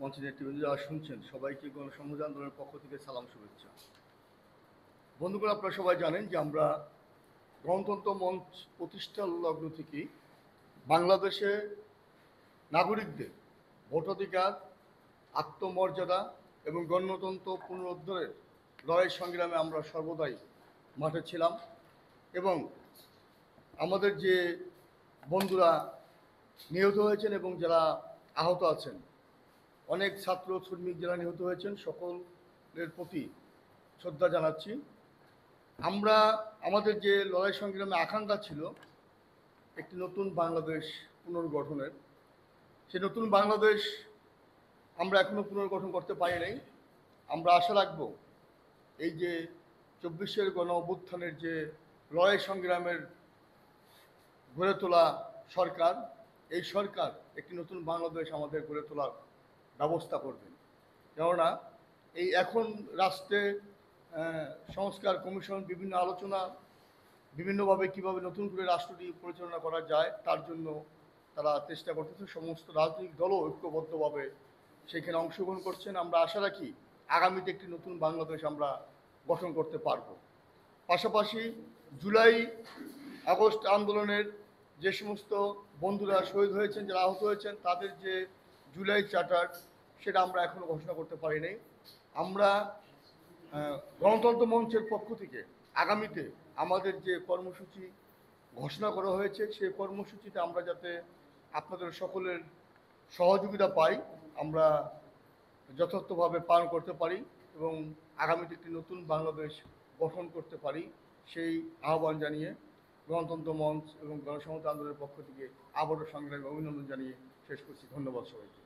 মঞ্চের নেতৃবৃন্দ যারা শুনছেন সবাইকে গণসংহতি আন্দোলনের পক্ষ থেকে সালাম শুভেচ্ছা। বন্ধুগণ, আপনারা সবাই জানেন যে আমরা গণতন্ত্র মঞ্চ প্রতিষ্ঠার লগ্ন থেকেই বাংলাদেশে নাগরিকদের ভোটাধিকার, আত্মমর্যাদা এবং গণতন্ত্র পুনরুদ্ধারের লড়াই সংগ্রামে আমরা সর্বদাই মাঠে ছিলাম। এবং আমাদের যে বন্ধুরা নিহত হয়েছেন এবং যারা আহত আছেন, অনেক ছাত্র শ্রমিক যারা নিহত হয়েছেন, সকলের প্রতি শ্রদ্ধা জানাচ্ছি। আমরা আমাদের যে লড়াই সংগ্রামে আকাঙ্ক্ষা ছিল একটি নতুন বাংলাদেশ পুনর্গঠনের, সেই নতুন বাংলাদেশ আমরা এখনও পুনর্গঠন করতে পারি নাই। আমরা আশা রাখব এই যে 24-এর গণ অভ্যুত্থানের যে লড়াই সংগ্রামের গড়ে তোলা সরকার, এই সরকার একটি নতুন বাংলাদেশ আমাদের গড়ে তোলার ব্যবস্থা করবেন। কেননা এই এখন রাষ্ট্রে সংস্কার কমিশন বিভিন্ন আলোচনা, বিভিন্নভাবে কীভাবে নতুন করে রাষ্ট্রটি পরিচালনা করা যায় তার জন্য তারা চেষ্টা করতেছে। সমস্ত রাজনৈতিক দলও ঐক্যবদ্ধভাবে সেখানে অংশগ্রহণ করছেন। আমরা আশা রাখি আগামীতে একটি নতুন বাংলাদেশ আমরা গঠন করতে পারব। পাশাপাশি জুলাই আগস্ট আন্দোলনের যে সমস্ত বন্ধুরা শহীদ হয়েছেন, যারা আহত হয়েছেন, তাদের যে জুলাই চার্টার সেটা আমরা এখনও ঘোষণা করতে পারি নাই। আমরা গণতন্ত্র মঞ্চের পক্ষ থেকে আগামীতে আমাদের যে কর্মসূচি ঘোষণা করা হয়েছে সেই কর্মসূচিতে আমরা যাতে আপনাদের সকলের সহযোগিতা পাই, আমরা যথার্থভাবে পালন করতে পারি এবং আগামীতে একটি নতুন বাংলাদেশ গঠন করতে পারি, সেই আহ্বান জানিয়ে গণতন্ত্র মঞ্চ এবং গণসংহতি আন্দোলনের পক্ষ থেকে আবারও সংগ্রামী অভিনন্দন জানিয়ে শেষ করছি। ধন্যবাদ সবাইকে।